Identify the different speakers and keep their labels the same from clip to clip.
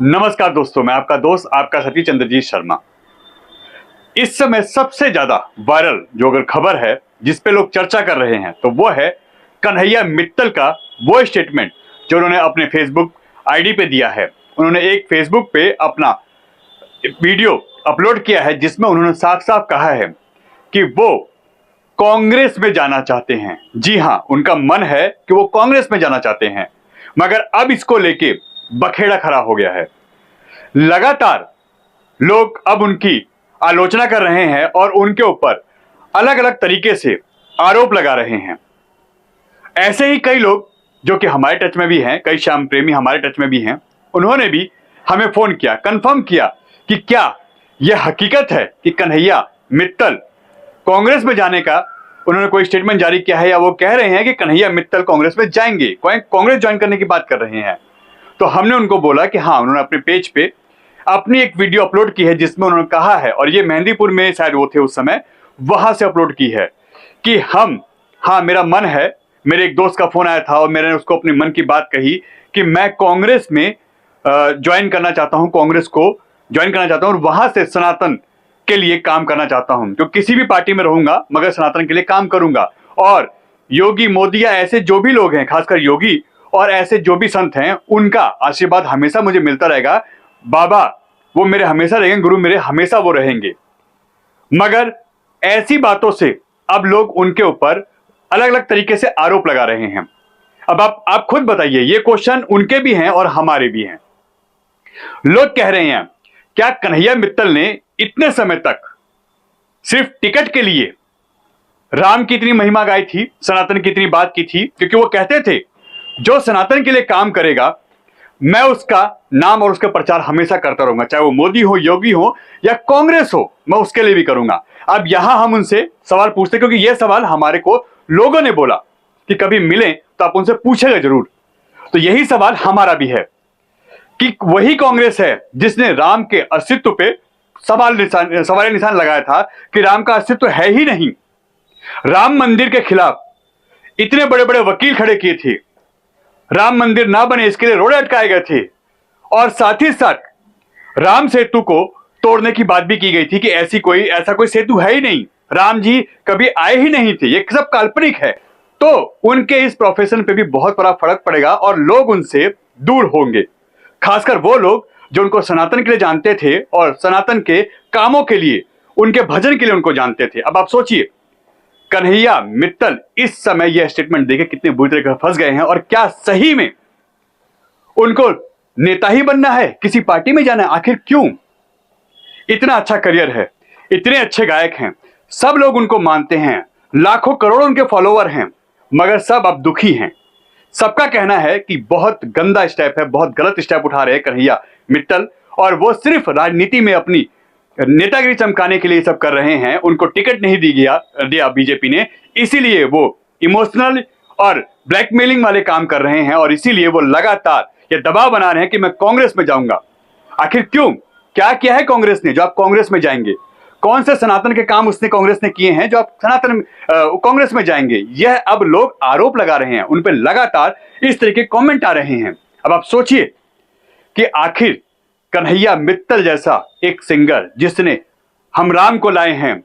Speaker 1: नमस्कार दोस्तों, मैं आपका दोस्त आपका सतीश चंद्रजीत शर्मा। इस समय सबसे ज्यादा वायरल जो अगर खबर है जिस पे लोग चर्चा कर रहे हैं तो वो है कन्हैया मित्तल का वो स्टेटमेंट जो उन्होंने अपने फेसबुक आईडी पे दिया है। उन्होंने एक फेसबुक पे अपना वीडियो अपलोड किया है जिसमें उन्होंने साफ साफ कहा है कि वो कांग्रेस में जाना चाहते हैं। जी हाँ, उनका मन है कि वो कांग्रेस में जाना चाहते हैं, मगर अब इसको लेके बखेड़ा खड़ा हो गया है। लगातार लोग अब उनकी आलोचना कर रहे हैं और उनके ऊपर अलग अलग तरीके से आरोप लगा रहे हैं। ऐसे ही कई लोग जो कि हमारे टच में भी हैं, कई श्याम प्रेमी हमारे टच में भी हैं, उन्होंने भी हमें फोन किया, कंफर्म किया कि क्या यह हकीकत है कि कन्हैया मित्तल कांग्रेस में जाने का उन्होंने कोई स्टेटमेंट जारी किया है, या वो कह रहे हैं कि कन्हैया मित्तल कांग्रेस में जाएंगे, कांग्रेस ज्वाइन करने की बात कर रहे हैं। तो हमने उनको बोला कि हाँ, उन्होंने अपने पेज पे अपनी एक वीडियो अपलोड की है जिसमें उन्होंने कहा है, और ये मेहंदीपुर में शायद वो थे उस समय, वहां से अपलोड की है कि हाँ मेरा मन है। मेरे एक दोस्त का फोन आया था और मैंने उसको अपने मन की बात कही कि मैं कांग्रेस में ज्वाइन करना चाहता हूं, कांग्रेस को ज्वाइन करना चाहता हूं और वहां से सनातन के लिए काम करना चाहता हूं। तो किसी भी पार्टी में रहूंगा मगर सनातन के लिए काम करूंगा। और योगी मोदी या ऐसे जो भी लोग हैं, खासकर योगी और ऐसे जो भी संत हैं, उनका आशीर्वाद हमेशा मुझे मिलता रहेगा। बाबा वो मेरे हमेशा रहेंगे, गुरु मेरे हमेशा वो रहेंगे। मगर ऐसी बातों से अब लोग उनके ऊपर अलग अलग तरीके से आरोप लगा रहे हैं। अब आप खुद बताइए, ये क्वेश्चन उनके भी हैं और हमारे भी हैं। लोग कह रहे हैं क्या कन्हैया मित्तल ने इतने समय तक सिर्फ टिकट के लिए राम की इतनी महिमा गाई थी, सनातन की इतनी बात की थी? क्योंकि वो कहते थे जो सनातन के लिए काम करेगा मैं उसका नाम और उसका प्रचार हमेशा करता रहूंगा, चाहे वो मोदी हो, योगी हो या कांग्रेस हो, मैं उसके लिए भी करूंगा। अब यहां हम उनसे सवाल पूछते, क्योंकि यह सवाल हमारे को लोगों ने बोला कि कभी मिले तो आप उनसे पूछेगा जरूर। तो यही सवाल हमारा भी है कि वही कांग्रेस है जिसने राम के अस्तित्व पे सवाल निशान लगाया था कि राम का अस्तित्व है ही नहीं। राम मंदिर के खिलाफ इतने बड़े बड़े वकील खड़े किए थे, राम मंदिर ना बने इसके लिए रोड़े अटकाए गए थे, और साथ ही साथ राम सेतु को तोड़ने की बात भी की गई थी कि ऐसा कोई सेतु है ही नहीं, राम जी कभी आए ही नहीं थे, ये सब काल्पनिक है। तो उनके इस प्रोफेशन पे भी बहुत बड़ा फर्क पड़ेगा और लोग उनसे दूर होंगे, खासकर वो लोग जो उनको सनातन के लिए जानते थे और सनातन के कामों के लिए, उनके भजन के लिए उनको जानते थे। अब आप सोचिए, कन्हैया मित्तल इस समय यह स्टेटमेंट देके कितने बुरी तरह फंस गए हैं, और क्या सही में उनको नेता ही बनना है, किसी पार्टी में जाना है? आखिर क्यों? इतना अच्छा करियर है, इतने अच्छे गायक हैं, सब लोग उनको मानते हैं, लाखों करोड़ों उनके फॉलोवर हैं, मगर सब अब दुखी हैं। सबका कहना है कि बहुत गंदा स्टेप है, बहुत गलत स्टेप उठा रहे हैं कन्हैया मित्तल, और वो सिर्फ राजनीति में अपनी नेतागिरी चमकाने के लिए सब कर रहे हैं। उनको टिकट नहीं दिया बीजेपी ने, इसीलिए वो इमोशनल और ब्लैकमेलिंग वाले काम कर रहे हैं, और इसीलिए वो लगातार ये दबाव बना रहे हैं कि मैं कांग्रेस में जाऊंगा। आखिर क्यों? क्या किया है कांग्रेस ने जो आप कांग्रेस में जाएंगे? कौन से सनातन के काम उसने कांग्रेस ने किए हैं जो आप कांग्रेस में जाएंगे? यह अब लोग आरोप लगा रहे हैं, उन पर लगातार इस तरह के कमेंट आ रहे हैं। अब आप सोचिए कि आखिर कन्हैया मित्तल जैसा एक सिंगर जिसने हम राम को लाए हैं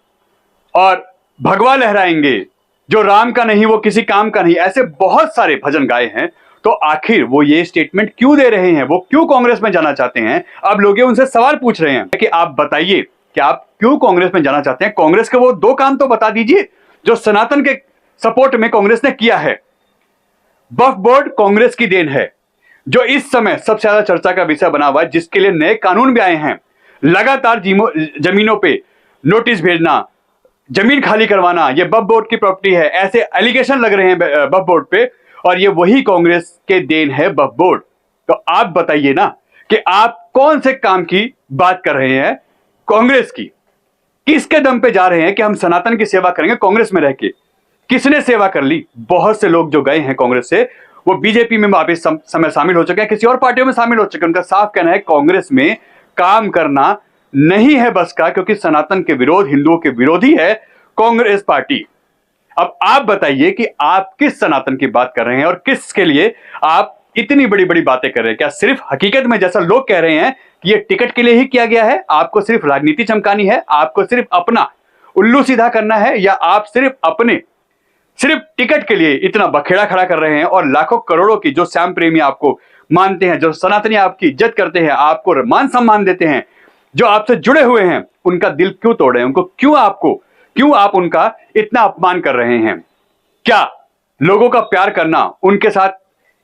Speaker 1: और भगवा लहराएंगे, जो राम का नहीं वो किसी काम का नहीं, ऐसे बहुत सारे भजन गाए हैं, तो आखिर वो ये स्टेटमेंट क्यों दे रहे हैं? वो क्यों कांग्रेस में जाना चाहते हैं? अब लोग उनसे सवाल पूछ रहे हैं कि आप बताइए कि आप क्यों कांग्रेस में जाना चाहते हैं? कांग्रेस के वो दो काम तो बता दीजिए जो सनातन के सपोर्ट में कांग्रेस ने किया है। वक्फ बोर्ड कांग्रेस की देन है, जो इस समय सबसे ज्यादा चर्चा का विषय बना हुआ है, जिसके लिए नए कानून भी आए हैं। लगातार जमीनों पे नोटिस भेजना, जमीन खाली करवाना, ये वक्फ बोर्ड की प्रॉपर्टी है, ऐसे एलिगेशन लग रहे हैं वक्फ बोर्ड पे, और ये वही कांग्रेस के देन है वक्फ बोर्ड। तो आप बताइए ना कि आप कौन से काम की बात कर रहे हैं? कांग्रेस की। किसके दम पे जा रहे हैं कि हम सनातन की सेवा करेंगे कांग्रेस में रह के? किसने सेवा कर ली? बहुत से लोग जो गए हैं कांग्रेस से, वो बीजेपी में वापस समय शामिल हो चुके हैं, किसी और पार्टियों में शामिल हो चुके हैं। उनका साफ कहना है कांग्रेस में काम करना नहीं है बस का, क्योंकि सनातन के विरोध, हिंदुओं के विरोधी है कांग्रेस पार्टी। अब आप बताइए कि आप किस सनातन की बात कर रहे हैं और किसके लिए आप इतनी बड़ी बड़ी बातें कर रहे हैं? क्या सिर्फ हकीकत में जैसा लोग कह रहे हैं कि ये टिकट के लिए ही किया गया है? आपको सिर्फ राजनीति चमकानी है? आपको सिर्फ अपना उल्लू सीधा करना है? या आप सिर्फ टिकट के लिए इतना बखेड़ा खड़ा कर रहे हैं और लाखों करोड़ों की जो श्याम प्रेमी आपको मानते हैं, जो सनातनी आपकी इज्जत करते हैं, आपको मान सम्मान देते हैं, जो आपसे जुड़े हुए हैं, उनका दिल क्यों तोड़ रहे हैं? उनको क्यों आप उनका इतना अपमान कर रहे हैं? क्या लोगों का प्यार करना, उनके साथ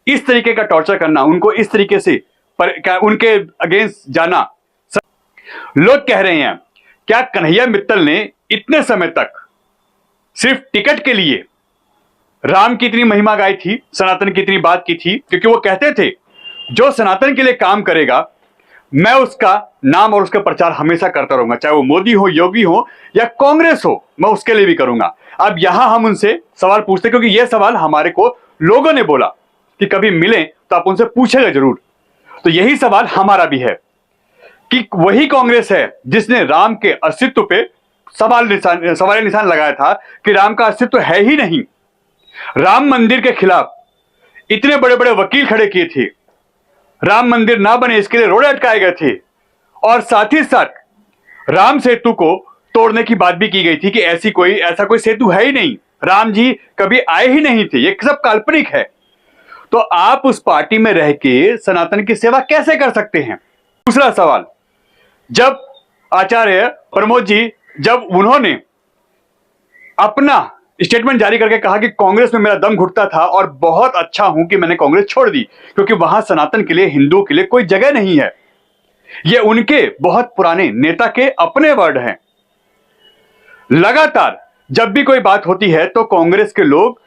Speaker 1: इस तरीके का टॉर्चर करना, उनको इस तरीके से उनके अगेंस्ट जाना? लोग कह रहे हैं क्या कन्हैया मित्तल ने इतने समय तक सिर्फ टिकट के लिए राम की इतनी महिमा गाई थी, सनातन की इतनी बात की थी? क्योंकि वो कहते थे जो सनातन के लिए काम करेगा मैं उसका नाम और उसका प्रचार हमेशा करता रहूंगा, चाहे वो मोदी हो, योगी हो या कांग्रेस हो, मैं उसके लिए भी करूंगा। अब यहां हम उनसे सवाल पूछते, क्योंकि यह सवाल हमारे को लोगों ने बोला कि कभी मिले तो आप उनसे पूछेगा जरूर। तो यही सवाल हमारा भी है कि वही कांग्रेस है जिसने राम के अस्तित्व पे सवाल निशान लगाया था कि राम का अस्तित्व है ही नहीं। राम मंदिर के खिलाफ इतने बड़े बड़े वकील खड़े किए थे, राम मंदिर ना बने इसके लिए रोड़े अटकाए गए थे, और साथ ही साथ राम सेतु को तोड़ने की बात भी की गई थी कि ऐसा कोई सेतु है ही नहीं, राम जी कभी आए ही नहीं थे, ये सब काल्पनिक है। तो आप उस पार्टी में रह के सनातन की सेवा कैसे कर सकते हैं? दूसरा सवाल, जब आचार्य प्रमोद जी जब उन्होंने अपना स्टेटमेंट जारी करके कहा कि कांग्रेस में मेरा दम घुटता था और बहुत अच्छा हूं कि मैंने कांग्रेस छोड़ दी क्योंकि वहां सनातन के लिए, हिंदुओं के लिए कोई जगह नहीं है, ये उनके बहुत पुराने नेता के अपने वर्ड हैं। लगातार जब भी कोई बात होती है तो कांग्रेस के लोग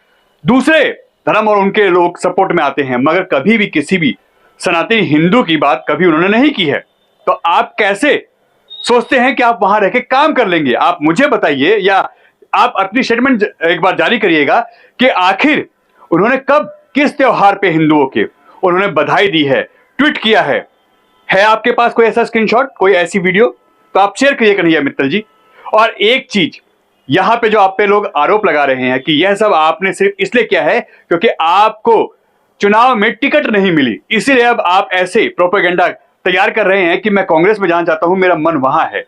Speaker 1: दूसरे धर्म और उनके लोग सपोर्ट में आते हैं, मगर कभी भी किसी भी सनातनी हिंदू की बात कभी उन्होंने नहीं की है। तो आप कैसे सोचते हैं कि आप वहां रह के काम कर लेंगे? आप मुझे बताइए, या आप अपनी स्टेटमेंट एक बार जारी करिएगा कि आखिर उन्होंने कब किस त्योहार पे हिंदुओं के उन्होंने बधाई दी है, ट्वीट किया है आपके पास कोई ऐसा स्क्रीनशॉट, कोई ऐसी वीडियो? तो आप शेयर करिए कन्हैया मित्तल जी। और एक चीज यहां पे जो आप पे लोग आरोप लगा रहे हैं कि यह सब आपने सिर्फ इसलिए किया है क्योंकि आपको चुनाव में टिकट नहीं मिली, इसीलिए अब आप ऐसे प्रोपेगेंडा तैयार कर रहे हैं कि मैं कांग्रेस में जाना चाहता हूं, मेरा मन वहां है,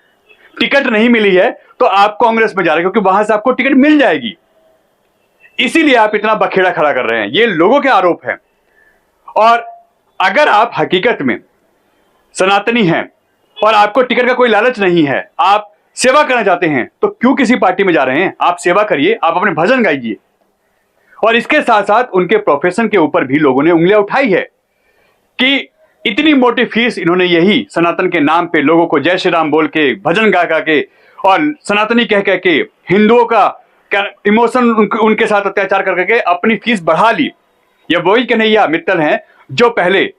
Speaker 1: टिकट नहीं मिली है तो आप कांग्रेस में जा रहे हैं क्योंकि वहां से आपको टिकट मिल जाएगी, इसीलिए आप इतना बखेड़ा खड़ा कर रहे हैं। ये लोगों के आरोप हैं। और अगर आप हकीकत में सनातनी हैं और आपको टिकट का कोई लालच नहीं है, आप सेवा करना चाहते हैं, तो क्यों किसी पार्टी में जा रहे हैं? आप सेवा करिए, आप अपने भजन गाइए। और इसके साथ साथ उनके प्रोफेशन के ऊपर भी लोगों ने उंगलियां उठाई है कि इतनी मोटी फीस इन्होंने यही सनातन के नाम पे लोगों को जय श्री राम बोल के, भजन गा गा के और सनातनी कह कह के हिंदुओं का इमोशन उनके साथ अत्याचार कर करके अपनी फीस बढ़ा ली। ये वही कन्हैया मित्तल हैं जो पहले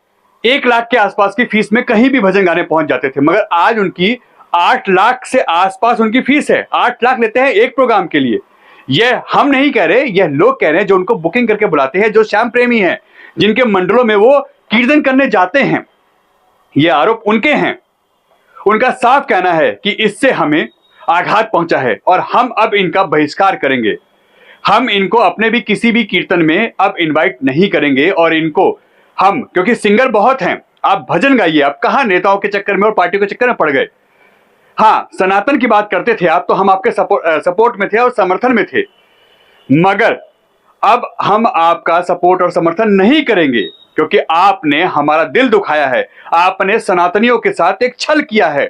Speaker 1: 1 लाख के आसपास की फीस में कहीं भी भजन गाने पहुंच जाते थे, मगर आज उनकी 8 लाख से आसपास उनकी फीस है। 8 लाख लेते हैं एक प्रोग्राम के लिए। यह हम नहीं कह रहे, यह लोग कह रहे हैं जो उनको बुकिंग करके बुलाते हैं, जो श्याम प्रेमी हैं, जिनके मंडलों में वो कीर्तन करने जाते हैं। ये आरोप उनके हैं। उनका साफ कहना है कि इससे हमें आघात पहुंचा है और हम अब इनका बहिष्कार करेंगे। हम इनको अपने भी किसी भी कीर्तन में अब इनवाइट नहीं करेंगे। और इनको हम, क्योंकि सिंगर बहुत हैं, आप भजन गाइए, आप कहां नेताओं के चक्कर में और पार्टियों के चक्कर में पड़ गए। हाँ, सनातन की बात करते थे आप, तो हम आपके सपोर्ट में थे और समर्थन में थे, मगर अब हम आपका सपोर्ट और समर्थन नहीं करेंगे क्योंकि आपने हमारा दिल दुखाया है, आपने सनातनियों के साथ एक छल किया है।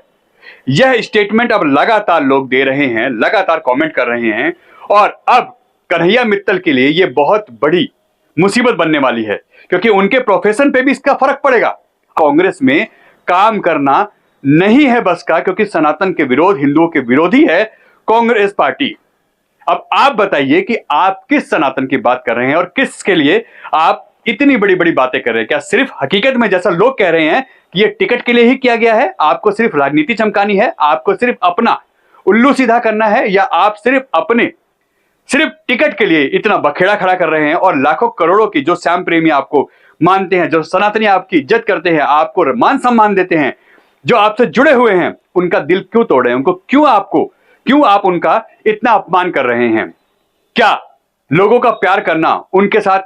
Speaker 1: यह स्टेटमेंट अब लगातार लोग दे रहे हैं, लगातार कमेंट कर रहे हैं, और अब कन्हैया मित्तल के लिए यह बहुत बड़ी मुसीबत बनने वाली है क्योंकि उनके प्रोफेशन पे भी इसका फर्क पड़ेगा। कांग्रेस में काम करना नहीं है बस का, क्योंकि सनातन के विरोध, हिंदुओं के विरोधी है कांग्रेस पार्टी। अब आप बताइए कि आप किस सनातन की बात कर रहे हैं और किसके लिए आप इतनी बड़ी बड़ी बातें कर रहे हैं? क्या सिर्फ हकीकत में जैसा लोग कह रहे हैं कि ये टिकट के लिए ही किया गया है? आपको सिर्फ राजनीति चमकानी है? आपको सिर्फ अपना उल्लू सीधा करना है? या आप सिर्फ टिकट के लिए इतना बखेड़ा खड़ा कर रहे हैं और लाखों करोड़ों की जो श्याम प्रेमी आपको मानते हैं, जो सनातनी आपकी इज्जत करते हैं, आपको मान सम्मान देते हैं, जो आपसे जुड़े हुए हैं, उनका दिल क्यों तोड़ रहे हैं? उनको क्यों आप उनका इतना अपमान कर रहे हैं? क्या लोगों का प्यार करना, उनके साथ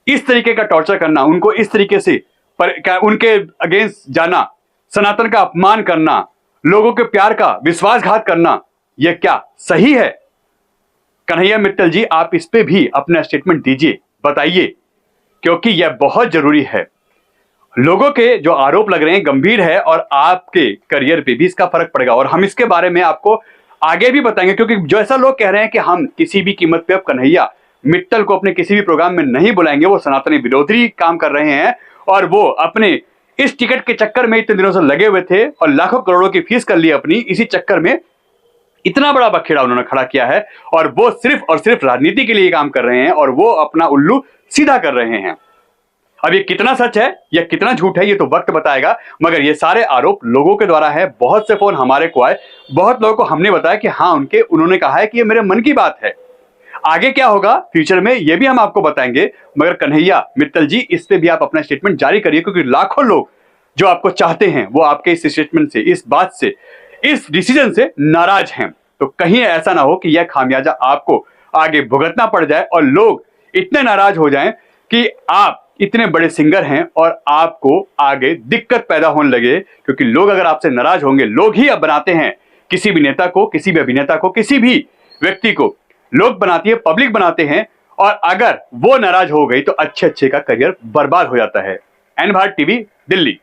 Speaker 1: इस तरीके का टॉर्चर करना, उनको इस तरीके से उनके अगेंस्ट जाना, सनातन का अपमान करना, लोगों के प्यार का विश्वासघात करना, यह क्या सही है? कन्हैया मित्तल जी, आप इस पे भी अपना स्टेटमेंट दीजिए, बताइए, क्योंकि यह बहुत जरूरी है। लोगों के जो आरोप लग रहे हैं गंभीर है और आपके करियर पे भी इसका फर्क पड़ेगा, और हम इसके बारे में आपको आगे भी बताएंगे, क्योंकि जो ऐसा लोग कह रहे हैं कि हम किसी भी कीमत पे अब कन्हैया मित्तल को अपने किसी भी प्रोग्राम में नहीं बुलाएंगे, वो सनातनी विरोधी काम कर रहे हैं और वो अपने इस टिकट के चक्कर में इतने दिनों से लगे हुए थे और लाखों करोड़ों की फीस कर ली अपनी, इसी चक्कर में इतना बड़ा बखेड़ा उन्होंने खड़ा किया है और वो सिर्फ और सिर्फ राजनीति के लिए काम कर रहे हैं और वो अपना उल्लू सीधा कर रहे हैं। अब ये कितना सच है या कितना झूठ है ये तो वक्त बताएगा, मगर ये सारे आरोप लोगों के द्वारा है। बहुत से फोन हमारे को आए, बहुत लोगों को हमने बताया कि हाँ उन्होंने कहा है कि ये मेरे मन की बात है। आगे क्या होगा फ्यूचर में ये भी हम आपको बताएंगे, मगर कन्हैया मित्तल जी, इस पे भी आप अपना स्टेटमेंट जारी करिए, क्योंकि लाखों लोग जो आपको चाहते हैं वो आपके इस स्टेटमेंट से, इस बात से, इस डिसीजन से नाराज हैं। तो कहीं ऐसा ना हो कि यह खामियाजा आपको आगे भुगतना पड़ जाए और लोग इतने नाराज हो जाएं कि आप इतने बड़े सिंगर हैं और आपको आगे दिक्कत पैदा होने लगे। क्योंकि लोग अगर आपसे नाराज होंगे, लोग ही अब बनाते हैं किसी भी नेता को, किसी भी अभिनेता को, किसी भी व्यक्ति को, लोग बनाती है, पब्लिक बनाते हैं, और अगर वो नाराज हो गई तो अच्छे अच्छे का करियर बर्बाद हो जाता है। एन भारत टीवी, दिल्ली।